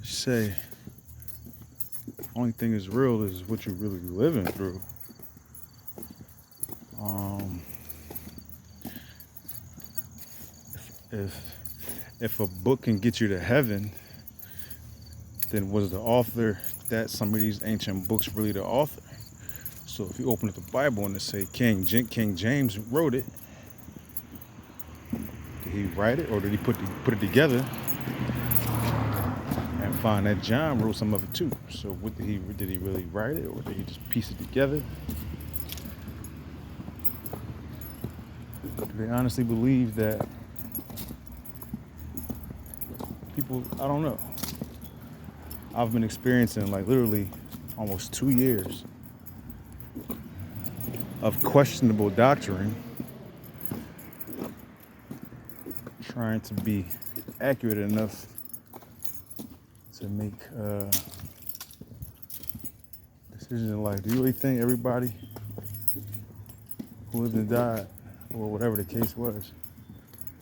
say only thing is real is what you're really living through. Um, if if a book can get you to heaven, then was the author that some of these ancient books really the author? So if you open up the Bible and it say King James wrote it, did he write it or did he put it together and find that John wrote some of it too? So what did he really write it or did he just piece it together? Do they honestly believe that people? I don't know. I've been experiencing like literally almost 2 years of questionable doctrine, trying to be accurate enough to make decisions in life. Do you really think everybody who lived and died, or whatever the case was,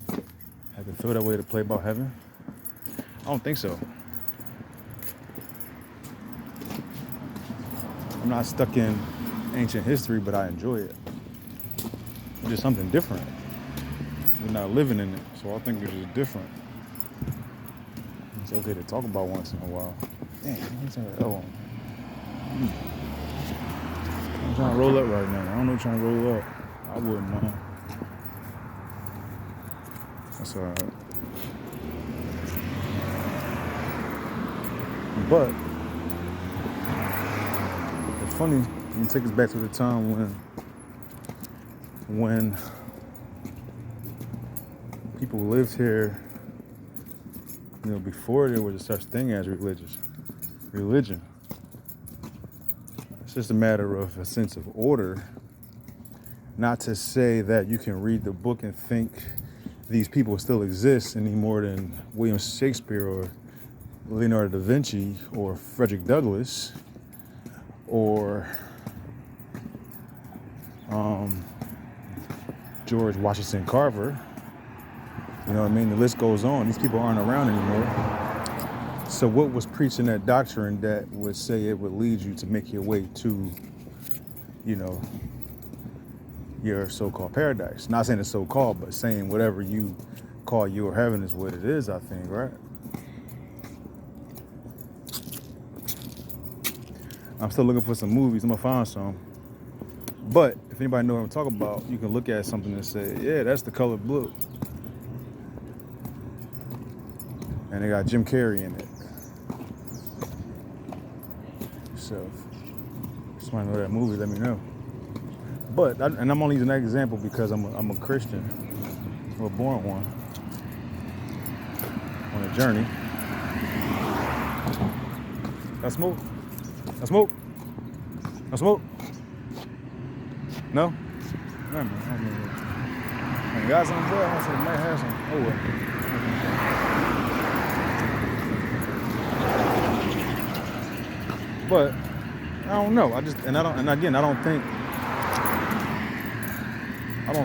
had to feel that way to play about heaven? I don't think so. I'm not stuck in ancient history, but I enjoy it. It's just something different. We're not living in it, so I think it's just different. It's okay to talk about once in a while. Damn, what's that? Oh, I'm trying to roll up right now. I don't know what you're trying to roll up. I wouldn't mind. That's alright. But it's funny, you take us back to the time when people lived here, before there was a such thing as religion. It's just a matter of a sense of order. Not to say that you can read the book and think these people still exist any more than William Shakespeare or Leonardo da Vinci or Frederick Douglass or George Washington Carver. You know what I mean? The list goes on. These people aren't around anymore. So what was preaching that doctrine that would say it would lead you to make your way to, your so-called paradise? Not saying it's so-called, but saying whatever you call your heaven is what it is, I think, right? I'm still looking for some movies. I'm gonna find some. But if anybody knows what I'm talking about, you can look at something and say, yeah, that's The Color Blue. And they got Jim Carrey in it. So, if somebody know that movie, let me know. But, and I'm only using that example because I'm a Christian, or a born one, on a journey. I smoke. I smoke. I smoke. No? No, man. I got something there. I said, I might have some. Oh, well. But I don't know. I don't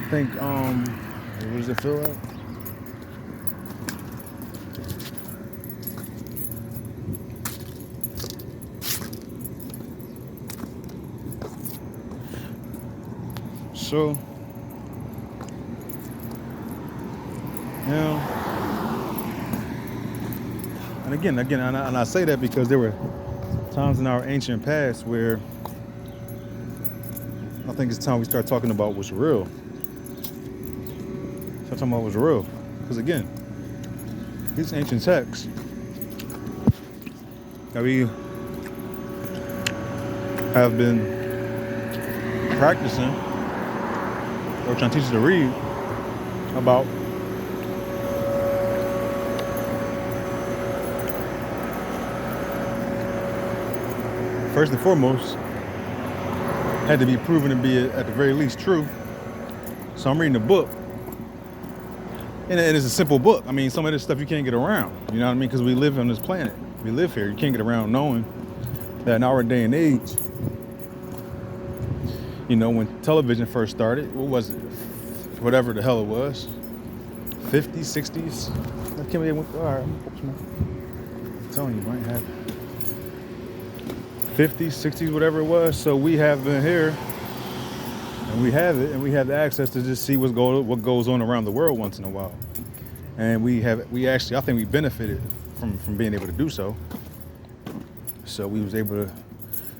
think, what does it feel like? So, and again, and I say that because there were times in our ancient past where I think it's time we start talking about what's real. Start talking about what's real. Because again, these ancient texts that we have been practicing or trying to teach us to read about first and foremost had to be proven to be at the very least true. So I'm reading a book, and it's a simple book. I mean, some of this stuff you can't get around, you know what I mean? Because we live on this planet, we live here. You can't get around knowing that in our day and age, when television first started, what was it? Whatever the hell it was, 50s, 60s. I can't remember. All right, telling you, I ain't had 50s, 60s, whatever it was. So we have been here, and we have it, and we have the access to just see what goes on around the world once in a while. And we actually, I think we benefited from being able to do so. So we was able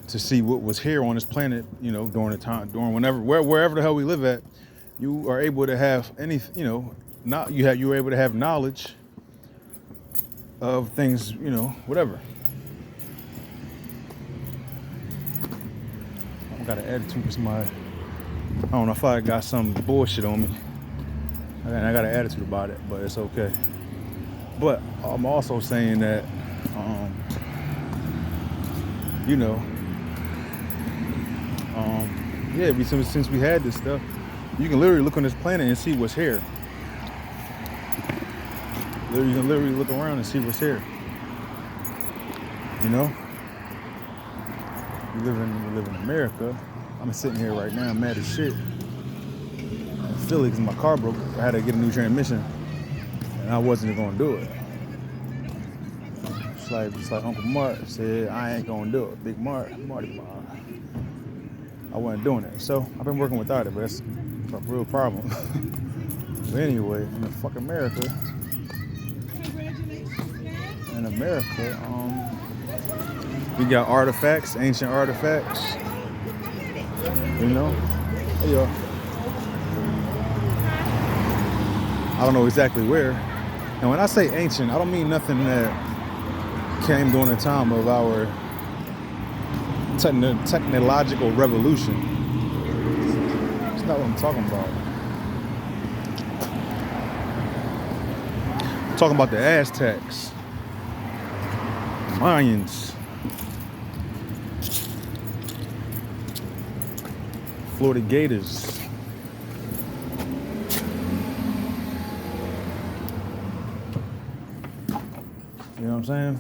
to see what was here on this planet, you know, during the time, wherever the hell we live at. You are able to have any, you know, you were able to have knowledge of things, you know, whatever. I got an attitude with somebody. I don't know if I got some bullshit on me. I got an attitude about it, but it's okay. But I'm also saying that, you know, yeah, since we had this stuff, you can literally look on this planet and see what's here. You can literally look around and see what's here. You know? We live in America. I'm sitting here right now, mad as shit. In Philly, because my car broke. I had to get a new transmission, and I wasn't going to do it. It's like Uncle Mark said, I ain't going to do it. Big Marty Mark. I wasn't doing it. So I've been working without it, but that's a real problem. But anyway, in fucking America, we got artifacts, ancient artifacts. You know? Hey, y'all. I don't know exactly where. And when I say ancient, I don't mean nothing that came during the time of our technological revolution. That's not what I'm talking about. I'm talking about the Aztecs, Mayans, Florida Gators. You know what I'm saying?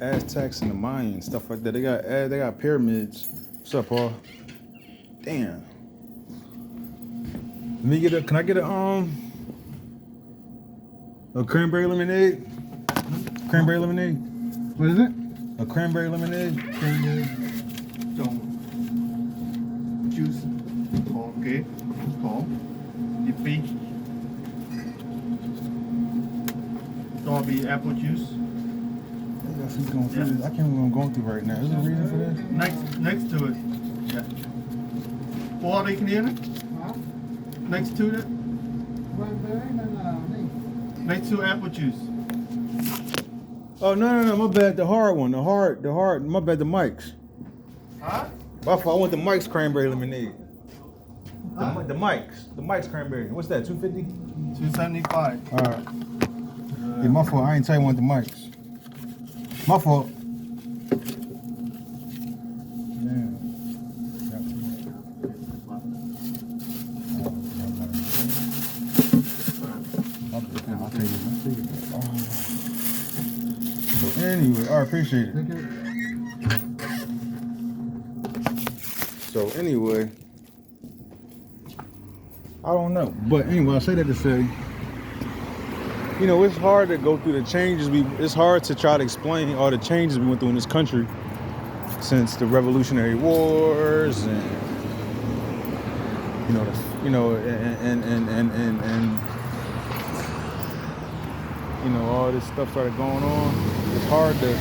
Aztecs and the Mayans, stuff like that. They got pyramids. What's up, Paul? Damn. Can I get a cranberry lemonade? Cranberry lemonade. What is it? A cranberry lemonade. Cranberry. Juice. Okay. Yippee. Strawberry apple juice. I can't remember what I'm going through right now. Is there a reason for this? Next to it. Yeah. Water you can hear it? Next to it? Next to apple juice. Oh no, my bad. The hard one. The hard. My bad. The Mike's. Huh? My fault. I want the Mike's cranberry lemonade. The Mike's cranberry. What's that? $2.50? $2.75. All right. Yeah, my fault. I ain't tell you I want the Mike's. My fault. Damn. I'll take it. So anyway, I appreciate it. So anyway, I don't know. But anyway, I say that to say, you know, it's hard to go through the changes. It's hard to try to explain all the changes we went through in this country since the Revolutionary Wars and all this stuff started going on. It's hard to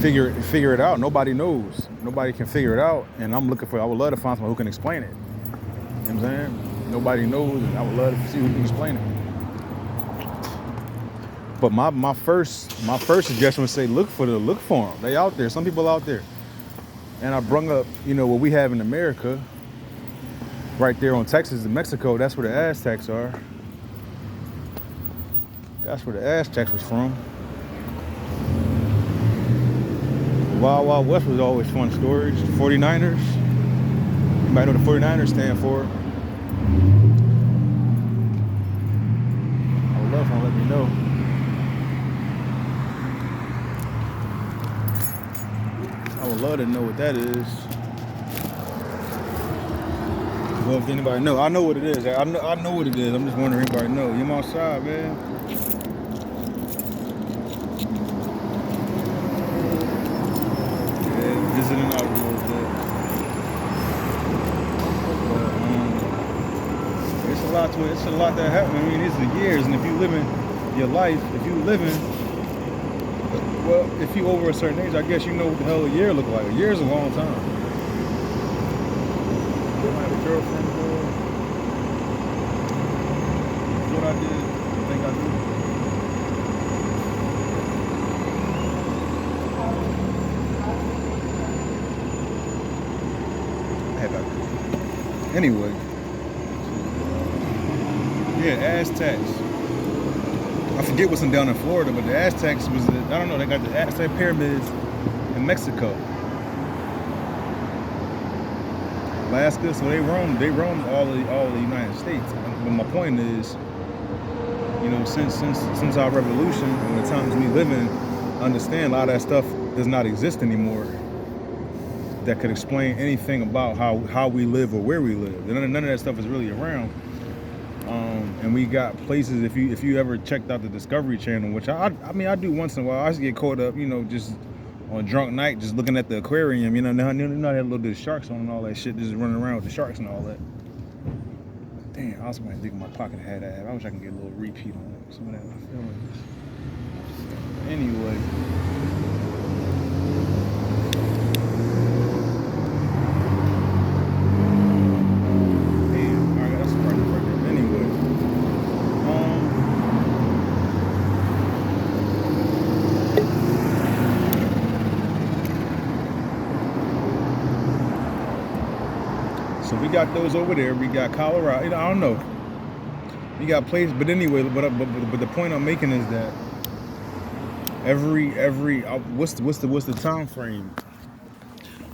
figure it out. Nobody knows. Nobody can figure it out. And I would love to find someone who can explain it. You know what I'm saying? Nobody knows, and I would love to see who can explain it. But my first suggestion would say look for them. They out there. Some people out there. And I brung up, what we have in America, right there on Texas and Mexico. That's where the Aztecs are. That's where the Aztecs was from. Wild Wild West was always fun stories. 49ers. You might know the 49ers stand for. I would love for them to let me know. I would love to know what that is. Well, if anybody know, I know what it is. I know what it is. I'm just wondering if anybody know. I'm outside, man. to it. It's a lot that happened. I mean, it's the years, and if you living your life, well, if you over a certain age, I guess you know what the hell a year look like. A year is a long time. I have a girlfriend, bro. That's what I did. I think I did. Anyway, yeah, Aztecs. I forget what's down in Florida, but the Aztecs was, I don't know, they got the Aztec pyramids in Mexico. Alaska, so they roamed all the United States. But my point is, you know, since our revolution and the times we live in, understand a lot of that stuff does not exist anymore. That could explain anything about how we live or where we live. None of that stuff is really around. And we got places. If you ever checked out the Discovery Channel, which I mean I do once in a while, I just get caught up, you know, just on drunk night, just looking at the aquarium. You know, they had a little bit of sharks on and all that shit, just running around with the sharks and all that. Damn, I was going to dig in my pocket had that. I wish I can get a little repeat on some of that. I feel like this. Anyway. So we got those over there. We got Colorado. You know, I don't know. We got places, but anyway. But the point I'm making is that every what's the time frame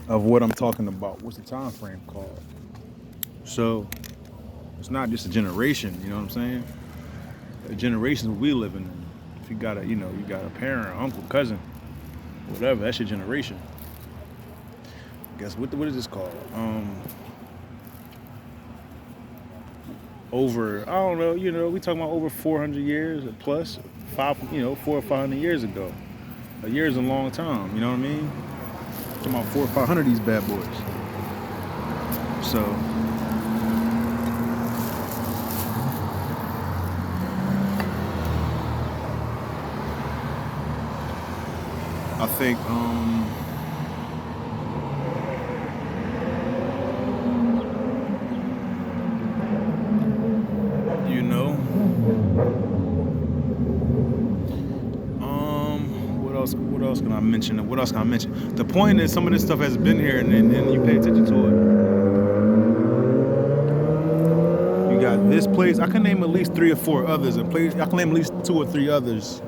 of what I'm talking about? What's the time frame called? So it's not just a generation. You know what I'm saying? A generation we living in. If you got you got a parent, uncle, cousin, whatever, that's your generation. Guess what is this called? Over, I don't know, you know, we talking about over 400 years plus, 400 or 500 years ago. A year is a long time, you know what I mean? Talking about 400 or 500 of these bad boys. So, I think, what else can I mention? The point is, some of this stuff has been here, and you pay attention to it. You got this place. I can name at least 3 or 4 others, and I can name at least 2 or 3 others.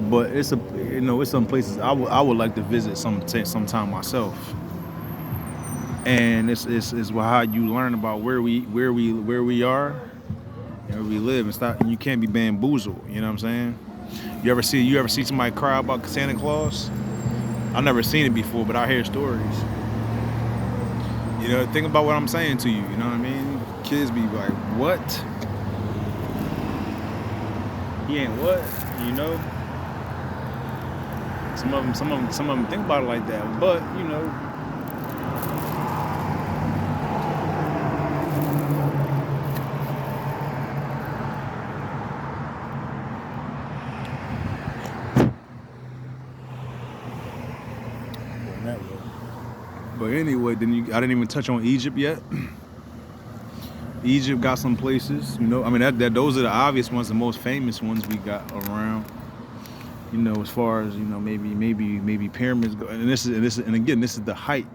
But it's some places I would like to visit sometime myself. And it's how you learn about where we are and where we live, and stop. And you can't be bamboozled. You know what I'm saying? You ever see somebody cry about Santa Claus? I've never seen it before, but I hear stories. You know, think about what I'm saying to you. You know what I mean? Kids be like, "What? He ain't what?" You know. Some of them think about it like that, but you know. But anyway, I didn't even touch on Egypt yet. Egypt got some places, you know. I mean, those are the obvious ones, the most famous ones we got around. You know, as far as, you know, maybe pyramids go, and this is the height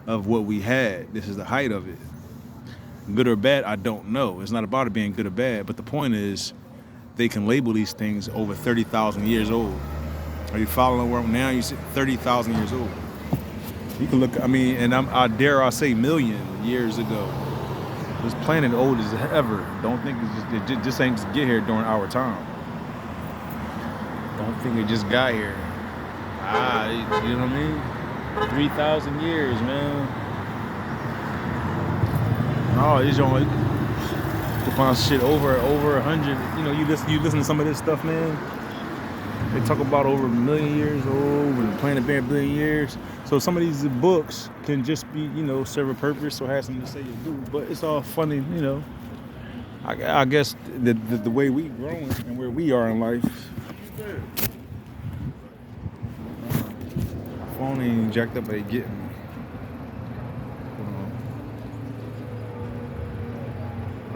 of what we had. This is the height of it. Good or bad, I don't know. It's not about it being good or bad, but the point is, they can label these things over 30,000 years old. Are you following where I'm now? You see 30,000 years old. You can look, I mean, and I dare say million years ago. This planet old as ever. Don't think it just ain't just get here during our time. Don't think it just got here. You know what I mean? 3,000 years, man. Oh, it's only to find shit over 100. You know, you listen to some of this stuff, man. They talk about over 1 million years old and the planet been 1 billion years. So some of these books can just be, you know, serve a purpose or have something to say or do. But it's all funny, you know. I guess the way we growing and where we are in life. My phone ain't jacked up, but it getting me.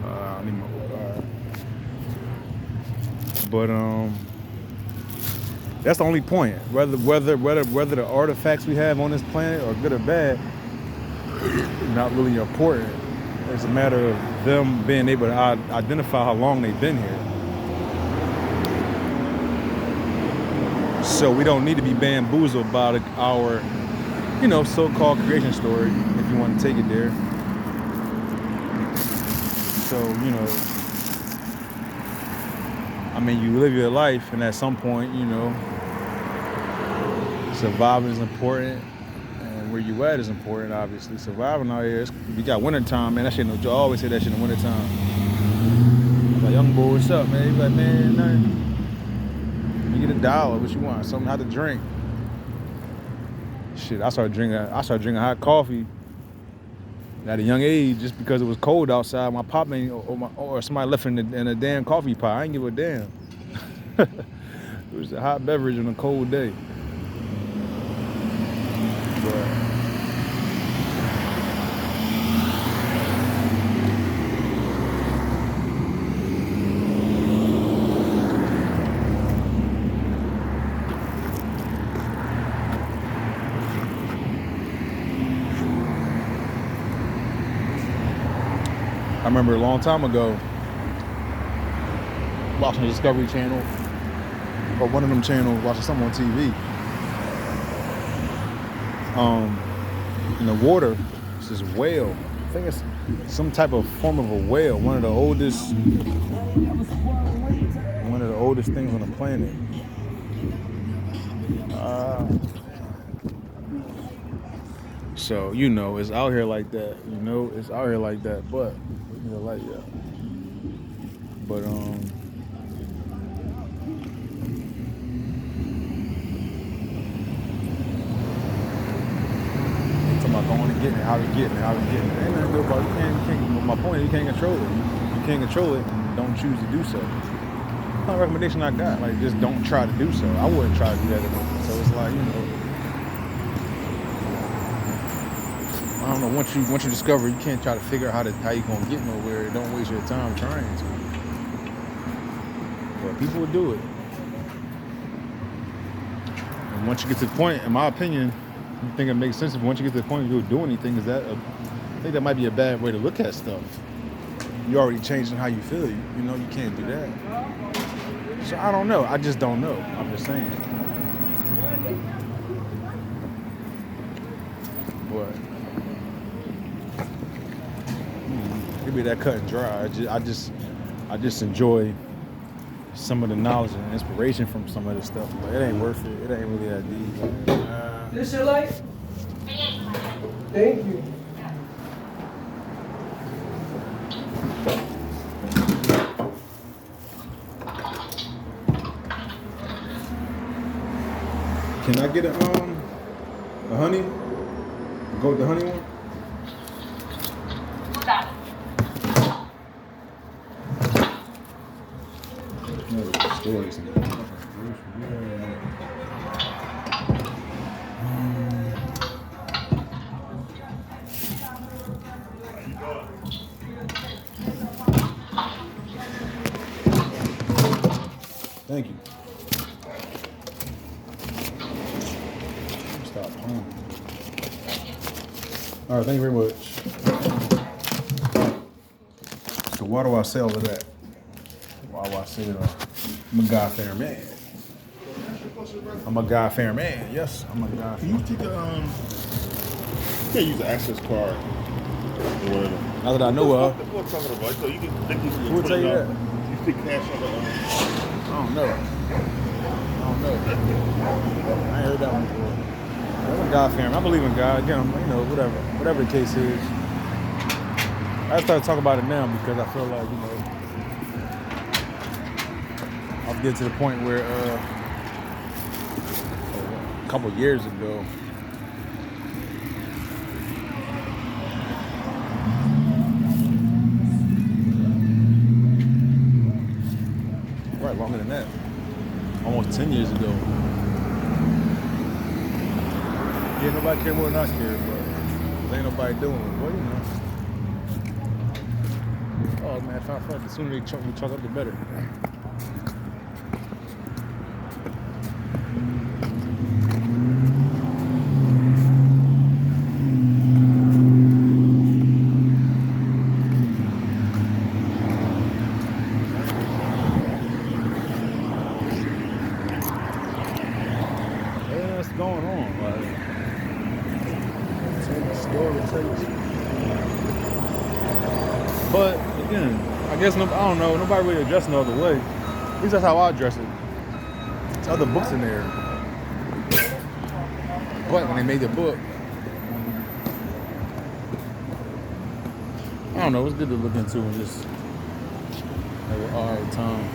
I need my but that's the only point. Whether the artifacts we have on this planet are good or bad, not really important. It's a matter of them being able to identify how long they've been here. So we don't need to be bamboozled by our, so-called creation story, if you want to take it there. So, you live your life, and at some point, surviving is important. Where you at is important, obviously. Surviving out here, you got winter time, man. That shit no joke. I always say that shit in the winter time. I'm like, young boy, what's up, man? He's like, man, nothing. You get $1, what you want? Something hot to drink. Shit, I started drinking hot coffee at a young age just because it was cold outside. My pop made or somebody left in a damn coffee pot. I ain't give a damn. It was a hot beverage on a cold day. I remember a long time ago watching the Discovery Channel or one of them channels, watching something on TV. In the water, it's this whale. I think it's some type of form of a whale. One of the oldest things on the planet. So it's out here like that. It's out here like that. But like that. But about going and getting it, how to get it. Ain't nothing good about it. You can't, my point is you can't control it. You can't control it and don't choose to do so. That's a recommendation I got. Like, just don't try to do so. I wouldn't try to do that. So it's like, I don't know. Once you discover, you can't try to figure out how you gonna get nowhere. Don't waste your time trying to. But people will do it. And once you get to the point, in my opinion, you think it makes sense if once you get to the point you'll do anything, I think that might be a bad way to look at stuff. You're already changing how you feel. You can't do that. So I don't know. I just don't know. I'm just saying. But it be that cut and dry. I just enjoy some of the knowledge and inspiration from some of this stuff, but it ain't worth it. It ain't really that deep. This your light? Thank you. Can I get a honey? Go with the honey one? Stories. Thank you. Stop playing. All right, thank you very much. So why do I say all of that? Why do I say it all? I'm a God-fearing man. Yes, I'm a God-fearing man. Can you take you can't use the access card or whatever. Not that I know of. That's what I'm talking about. So you can Who would tell you that? You take cash on the I don't know. I ain't heard that one before. I'm a God-fearing. I believe in God. Again, whatever the case is. I started talking about it now because I feel like, I'll get to the point where a couple years ago, longer than that. Almost 10 years ago. Yeah, nobody care more than I care, but ain't nobody doing it. Well, you know. Oh man, I feel like the sooner they chalk up, the better. Yeah, what's going on? Like, story takes. But again, I guess I don't know. Nobody really addressing no other way. At least that's how I address it. There's other books in there. But when they made the book, I don't know. It's good to look into and just have an alright time.